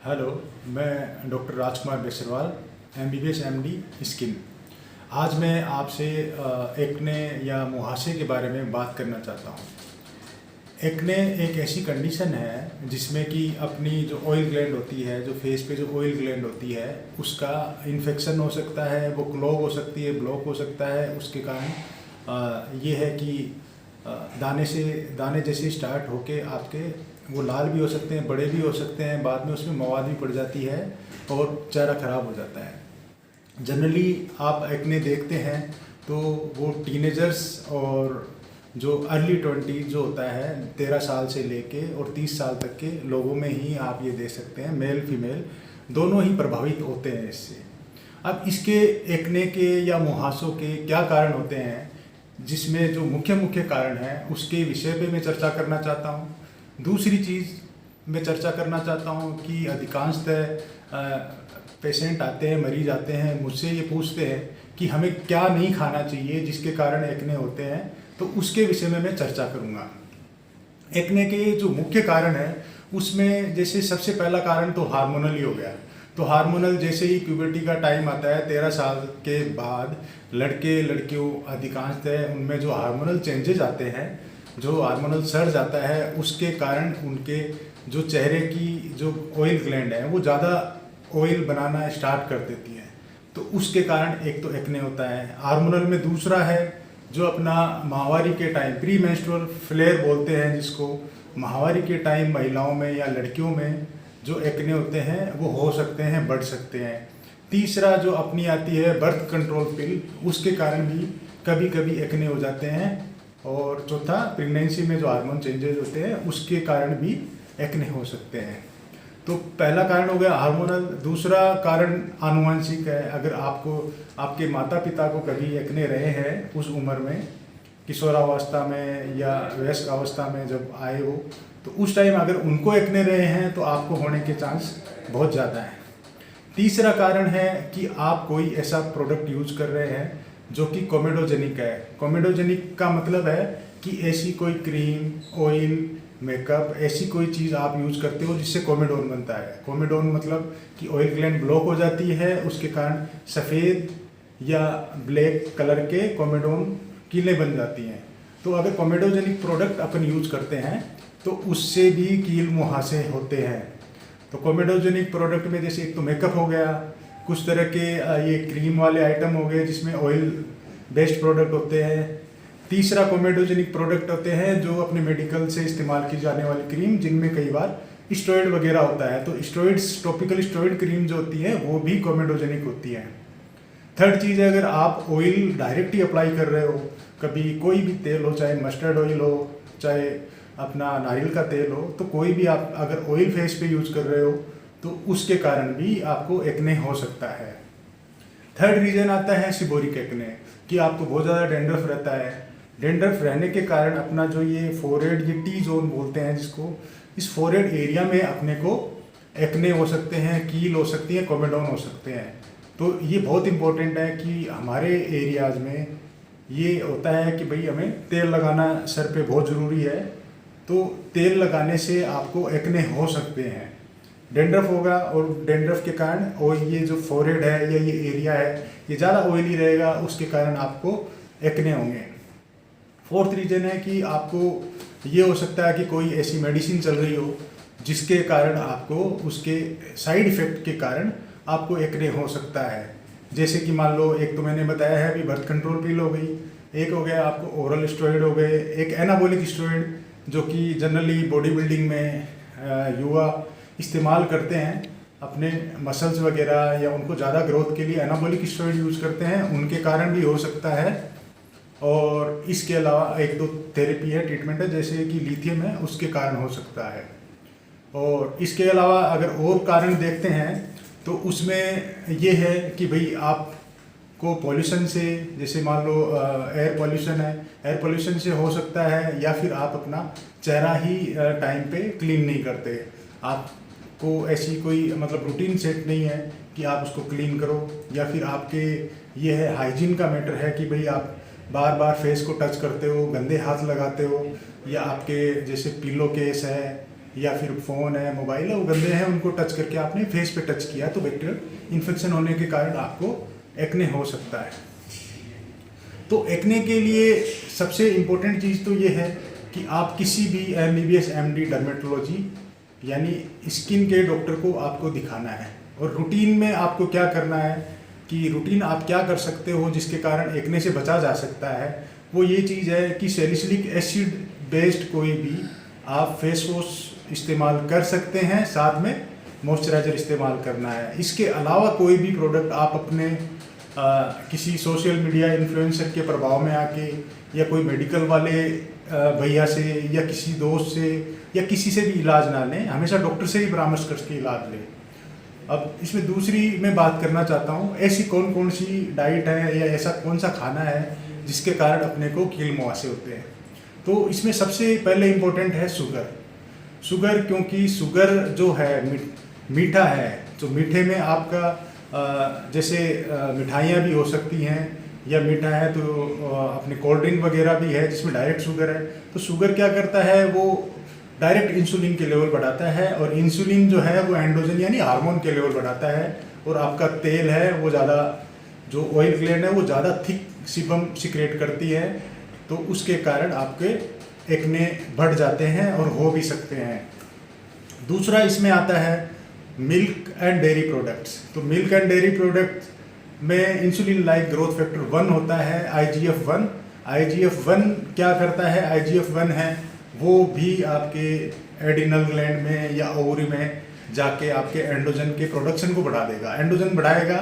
Hello, मैं doctor राजकुमार बेसरवाल, MBBS MD skin. आज मैं आपसे एक्ने या मुहासे के बारे में बात करना चाहता हूँ। एक्ने एक ऐसी कंडीशन है जिसमें कि अपनी जो ऑयल ग्लैंड होती है, जो फेस पे जो ऑयल ग्लैंड होती है, उसका इन्फेक्शन हो सकता है, वो क्लॉग हो सकती है, ब्लॉक हो सकता है। उसके कारण ये है कि दाने जैसे स्टार्ट होके आपके वो लाल भी हो सकते हैं, बड़े भी हो सकते हैं, बाद में उसमें मवाद भी पड़ जाती है और चेहरा ख़राब हो जाता है। जनरली आप एक्ने देखते हैं तो वो टीनेजर्स और जो अर्ली 20 जो होता है 13 साल से लेके और 30 साल तक के लोगों में ही आप ये देख सकते हैं। मेल फीमेल दोनों ही प्रभावित होते हैं इससे। अब इसके एक्ने के या मुहासों के क्या कारण होते हैं, जिसमें जो मुख्य कारण है उसके विषय पे मैं चर्चा करना चाहता हूँ। दूसरी चीज़ मैं चर्चा करना चाहता हूँ कि अधिकांशतः पेशेंट आते हैं, मरीज आते हैं, मुझसे ये पूछते हैं कि हमें क्या नहीं खाना चाहिए जिसके कारण एक्ने होते हैं, तो उसके विषय में मैं चर्चा करूँगा। एक्ने के जो मुख्य कारण है उसमें जैसे सबसे पहला कारण तो हार्मोनल ही हो गया। तो हार्मोनल जैसे ही प्यूबर्टी का टाइम आता है 13 साल के बाद, लड़के लड़कियों अधिकांशतः उनमें जो हार्मोनल चेंजेस आते हैं, जो हार्मोनल सर्ज आता है, उसके कारण उनके जो चेहरे की जो ऑयल ग्लैंड है वो ज़्यादा ऑयल बनाना स्टार्ट कर देती है। तो उसके कारण एक तो एक्ने होता है हार्मोनल में। दूसरा है जो अपना माहवारी के टाइम प्री मेंस्ट्रुअल फ्लेयर बोलते हैं, जिसको माहवारी के टाइम महिलाओं में या लड़कियों में जो एक्ने होते हैं वो हो सकते हैं, बढ़ सकते हैं। तीसरा जो अपनी आती है बर्थ कंट्रोल पिल, उसके कारण भी कभी कभी एक्ने हो जाते हैं। और चौथा प्रेगनेंसी में जो हार्मोन चेंजेस होते हैं उसके कारण भी एक्ने हो सकते हैं। तो पहला कारण हो गया हार्मोनल। दूसरा कारण आनुवंशिक है। अगर आपको आपके माता पिता को कभी एक्ने रहे हैं उस उम्र में, किशोरावस्था में या वयस्क अवस्था में जब आए हो, तो उस टाइम अगर उनको एक्ने रहे हैं तो आपको होने के चांस बहुत ज़्यादा हैं। तीसरा कारण है कि आप कोई ऐसा प्रोडक्ट यूज कर रहे हैं जो कि कोमेडोजेनिक है। कोमेडोजेनिक का मतलब है कि ऐसी कोई क्रीम, ऑयल, मेकअप, ऐसी कोई चीज़ आप यूज करते हो जिससे कोमेडोन बनता है। कोमेडोन मतलब कि ऑयल ग्लैंड ब्लॉक हो जाती है, उसके कारण सफ़ेद या ब्लैक कलर के कोमेडोन कीलें बन जाती हैं। तो अगर कोमेडोजेनिक प्रोडक्ट अपन यूज करते हैं तो उससे भी कील मुहासे होते हैं। तो कोमेडोजेनिक प्रोडक्ट में जैसे एक तो मेकअप हो गया, कुछ तरह के ये क्रीम वाले आइटम हो गए जिसमें ऑयल बेस्ड प्रोडक्ट होते हैं। तीसरा कोमेडोजेनिक प्रोडक्ट होते हैं जो अपने मेडिकल से इस्तेमाल की जाने वाली क्रीम, जिनमें कई बार स्टेरॉइड वगैरह होता है। तो स्टेरॉइड्स, टॉपिकल स्टेरॉइड क्रीम जो होती है वो भी कोमेडोजेनिक होती है। थर्ड चीज़ है, अगर आप ऑयल डायरेक्ट ही अप्लाई कर रहे हो, कभी कोई भी तेल हो, चाहे मस्टर्ड ऑयल हो, चाहे अपना नारियल का तेल हो, तो कोई भी आप अगर ऑयल फेस पे यूज कर रहे हो तो उसके कारण भी आपको एक्ने हो सकता है। थर्ड रीजन आता है सिबोरिक एक्ने, कि आपको बहुत ज़्यादा डेंड्रफ रहता है। डेंड्रफ रहने के कारण अपना जो ये फोरहेड, ये टी जोन बोलते हैं जिसको, इस फोरहेड एरिया में अपने को एक्ने हो सकते हैं, कील हो सकती है, कोमेडोन हो सकते हैं। तो ये बहुत इंपॉर्टेंट है कि हमारे एरियाज में ये होता है कि भाई हमें तेल लगाना सर पे बहुत ज़रूरी है। तो तेल लगाने से आपको एक्ने हो सकते हैं। डेंड्रफ होगा और डेंड्रफ के कारण, और ये जो फोरहेड है या ये एरिया है ये ज़्यादा ऑयली रहेगा, उसके कारण आपको एक्ने होंगे। फोर्थ रीजन है कि आपको ये हो सकता है कि कोई ऐसी मेडिसिन चल रही हो जिसके कारण आपको, उसके साइड इफ़ेक्ट के कारण आपको एक्ने हो सकता है। जैसे कि मान लो, एक तो मैंने बताया है अभी बर्थ कंट्रोल पिल हो गई, एक हो गया आपको ओरल स्टेरॉइड हो गए, एक एनाबॉलिक स्टेरॉइड जो कि जनरली बॉडी बिल्डिंग में युवा इस्तेमाल करते हैं अपने मसल्स वगैरह या उनको ज़्यादा ग्रोथ के लिए एनाबॉलिक स्टेरॉइड यूज करते हैं, उनके कारण भी हो सकता है। और इसके अलावा एक दो थेरेपी है, ट्रीटमेंट है, जैसे कि लिथियम है, उसके कारण हो सकता है। और इसके अलावा अगर और कारण देखते हैं तो उसमें ये है कि भाई आपको पॉल्यूशन से, जैसे मान लो एयर पॉल्यूशन है, एयर पॉल्यूशन से हो सकता है, या फिर आप अपना चेहरा ही टाइम पे क्लीन नहीं करते, आपको ऐसी कोई मतलब रूटीन सेट नहीं है कि आप उसको क्लीन करो, या फिर आपके ये है हाइजीन का मैटर है कि भाई आप बार बार फेस को टच करते हो, गंदे हाथ लगाते हो, या आपके जैसे पिलो केस है या फिर फ़ोन है, मोबाइल है, वो गंदे हैं, उनको टच करके आपने फेस पे टच किया तो बैक्टीरियल इन्फेक्शन होने के कारण आपको एक्ने हो सकता है। तो एक्ने के लिए सबसे इम्पोर्टेंट चीज़ तो ये है कि आप किसी भी MBBS MD डर्मेटोलॉजी यानी स्किन के डॉक्टर को आपको दिखाना है। और रूटीन में आपको क्या करना है कि रूटीन आप क्या कर सकते हो जिसके कारण एक्ने से बचा जा सकता है, वो ये चीज़ है कि सैलिसिलिक एसिड बेस्ड कोई भी आप फेस वॉश इस्तेमाल कर सकते हैं, साथ में मॉइस्चराइज़र इस्तेमाल करना है। इसके अलावा कोई भी प्रोडक्ट आप अपने किसी सोशल मीडिया इन्फ्लुएंसर के प्रभाव में आके या कोई मेडिकल वाले भैया से या किसी दोस्त से या किसी से भी इलाज ना लें, हमेशा डॉक्टर से ही परामर्श करके इलाज लें। अब इसमें दूसरी मैं बात करना चाहता हूँ, ऐसी कौन कौन सी डाइट है या ऐसा कौन सा खाना है जिसके कारण अपने को कील मुहासे होते हैं। तो इसमें सबसे पहले इम्पोर्टेंट है शुगर, क्योंकि शुगर जो है मीठा है, तो मीठे में आपका जैसे मिठाइयाँ भी हो सकती हैं या मीठा है तो अपने कोल्ड ड्रिंक वगैरह भी है जिसमें डायरेक्ट शुगर है। तो शुगर क्या करता है, वो डायरेक्ट इंसुलिन के लेवल बढ़ाता है, और इंसुलिन जो है वो एंड्रोजन यानी हार्मोन के लेवल बढ़ाता है, और आपका तेल है वो ज़्यादा, जो ऑयल ग्लैंड है वो ज़्यादा थिक सीबम सिक्रेट करती है, तो उसके कारण आपके एक्ने बढ़ जाते हैं और हो भी सकते हैं। दूसरा इसमें आता है मिल्क एंड डेयरी प्रोडक्ट्स। तो मिल्क एंड डेयरी प्रोडक्ट्स में इंसुलिन लाइक ग्रोथ फैक्टर 1 होता है, IGF-1 क्या करता है, IGF-1 है वो भी आपके एडिनल ग्लैंड में या ओवरी में जाके आपके एंड्रोजन के प्रोडक्शन को बढ़ा देगा। एंड्रोजन बढ़ाएगा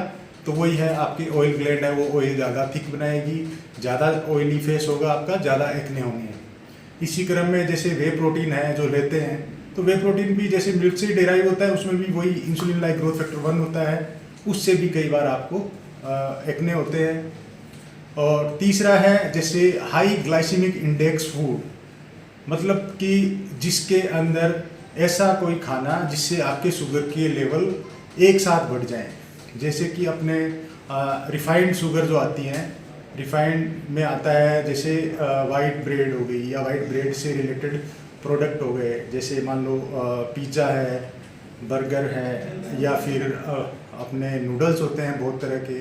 तो वही है आपकी ऑयल ग्लैंड है, वो ऑयल ज़्यादा थिक बनाएगी, ज़्यादा ऑयली फेस होगा आपका, ज़्यादा एक्ने होंगे। इसी क्रम में जैसे वे प्रोटीन है जो लेते हैं, तो वे प्रोटीन भी जैसे मिल्क से डिराइव होता है, उसमें भी वही इंसुलिन लाइक ग्रोथ फैक्टर 1 होता है, उससे भी कई बार आपको एक्ने होते हैं। और तीसरा है जैसे हाई ग्लाइसेमिक इंडेक्स फूड, मतलब कि जिसके अंदर ऐसा कोई खाना जिससे आपके शुगर के लेवल एक साथ बढ़ जाएं, जैसे कि अपने रिफाइंड शुगर जो आती हैं, रिफाइंड में आता है जैसे वाइट ब्रेड हो गई या वाइट ब्रेड से रिलेटेड प्रोडक्ट हो गए, जैसे मान लो पिज़्ज़ा है, बर्गर है, या फिर अपने नूडल्स होते हैं बहुत तरह के,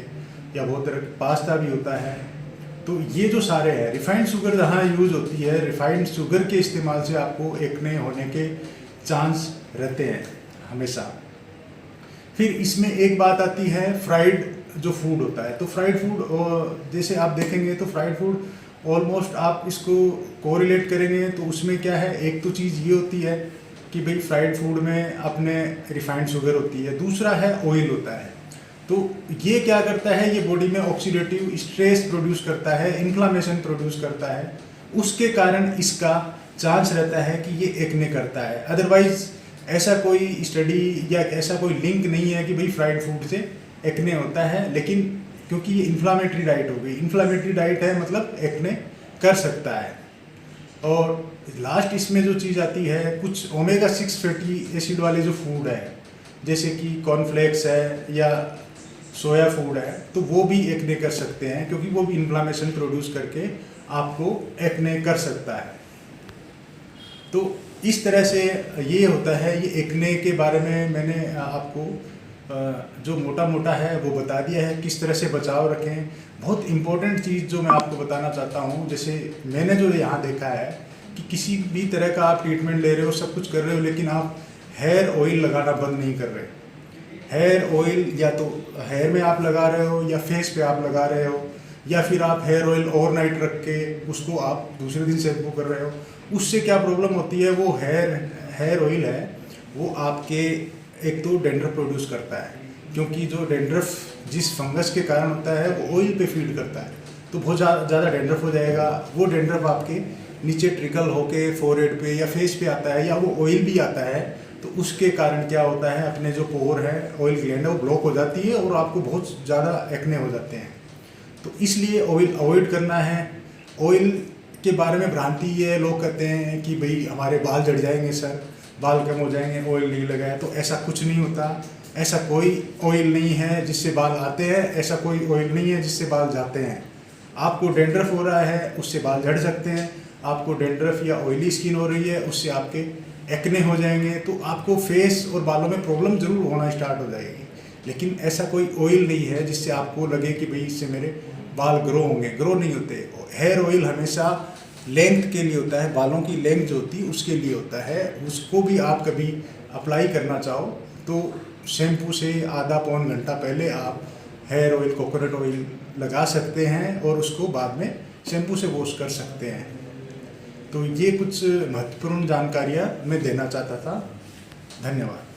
या बहुत तरह के पास्ता भी होता है। तो ये जो सारे हैं रिफाइंड शुगर जहाँ यूज़ होती है, रिफाइंड शुगर के इस्तेमाल से आपको एक्ने होने के चांस रहते हैं हमेशा। फिर इसमें एक बात आती है फ्राइड जो फूड होता है। तो फ्राइड फूड जैसे आप देखेंगे तो फ्राइड फूड ऑलमोस्ट आप इसको कोरिलेट करेंगे तो उसमें क्या है, एक तो चीज़ ये होती है कि भाई फ्राइड फूड में अपने रिफाइंड शुगर होती है, दूसरा है ऑयल होता है। तो ये क्या करता है, ये बॉडी में ऑक्सीडेटिव स्ट्रेस प्रोड्यूस करता है, इन्फ्लामेशन प्रोड्यूस करता है, उसके कारण इसका चांस रहता है कि ये एक्ने करता है। अदरवाइज ऐसा कोई स्टडी या ऐसा कोई लिंक नहीं है कि भाई फ्राइड फूड से एक्ने होता है, लेकिन क्योंकि ये इन्फ्लामेटरी डाइट हो गई, इन्फ्लामेटरी डाइट है मतलब एक्ने कर सकता है। और लास्ट इसमें जो चीज़ आती है, कुछ ओमेगा 6 फैटी एसिड वाले जो फूड है, जैसे कि कॉर्नफ्लेक्स है या सोया फूड है, तो वो भी एक्ने कर सकते हैं, क्योंकि वो भी इन्फ्लामेशन प्रोड्यूस करके आपको एक्ने कर सकता है। तो इस तरह से ये होता है। ये एक्ने के बारे में मैंने आपको जो मोटा मोटा है वो बता दिया है, किस तरह से बचाव रखें। बहुत इम्पोर्टेंट चीज़ जो मैं आपको बताना चाहता हूँ, जैसे मैंने जो यहाँ देखा है कि किसी भी तरह का आप ट्रीटमेंट ले रहे हो, सब कुछ कर रहे हो, लेकिन आप हेयर ऑयल लगाना बंद नहीं कर रहे। हेयर ऑयल या तो हेयर में आप लगा रहे हो या फेस पे आप लगा रहे हो, या फिर आप हेयर ऑयल ओवरनाइट रख के उसको आप दूसरे दिन शैम्पू कर रहे हो। उससे क्या प्रॉब्लम होती है, वो हेयर ऑयल है वो आपके एक तो डेंड्रफ प्रोड्यूस करता है, क्योंकि जो डेंड्रफ जिस फंगस के कारण होता है वो ऑयल पे फीड करता है, तो बहुत ज़्यादा डेंड्रफ हो जाएगा। वो डेंड्रफ आपके नीचे ट्रिकल होके फोरहेड पे या फेस पे आता है, या वो ऑयल भी आता है, तो उसके कारण क्या होता है, अपने जो पोर है, ऑयल ग्लैंड है, वो ब्लॉक हो जाती है और आपको बहुत ज़्यादा एक्ने हो जाते हैं। तो इसलिए ऑयल अवॉइड करना है। ऑयल के बारे में भ्रांति ये लोग कहते हैं कि भाई हमारे बाल झड़ जाएंगे सर, बाल कम हो जाएंगे, ऑयल नहीं लगाया, तो ऐसा कुछ नहीं होता। ऐसा कोई ऑयल नहीं है जिससे बाल आते हैं, ऐसा कोई ऑयल नहीं है जिससे बाल जाते हैं। आपको डेंड्रफ हो रहा है, उससे बाल झड़ सकते हैं। आपको डेंड्रफ या ऑयली स्किन हो रही है, उससे आपके एक्ने हो जाएंगे तो आपको फेस और बालों में प्रॉब्लम ज़रूर होना स्टार्ट हो जाएगी। लेकिन ऐसा कोई ऑयल नहीं है जिससे आपको लगे कि भाई इससे मेरे बाल ग्रो होंगे, ग्रो नहीं होते। हेयर ऑयल हमेशा लेंथ के लिए होता है, बालों की लेंथ जो होती है उसके लिए होता है। उसको भी आप कभी अप्लाई करना चाहो तो शैम्पू से आधा पौन घंटा पहले आप हेयर ऑयल, कोकोनट ऑयल लगा सकते हैं और उसको बाद में शैम्पू से वॉश कर सकते हैं। तो ये कुछ महत्वपूर्ण जानकारियाँ मैं देना चाहता था। धन्यवाद।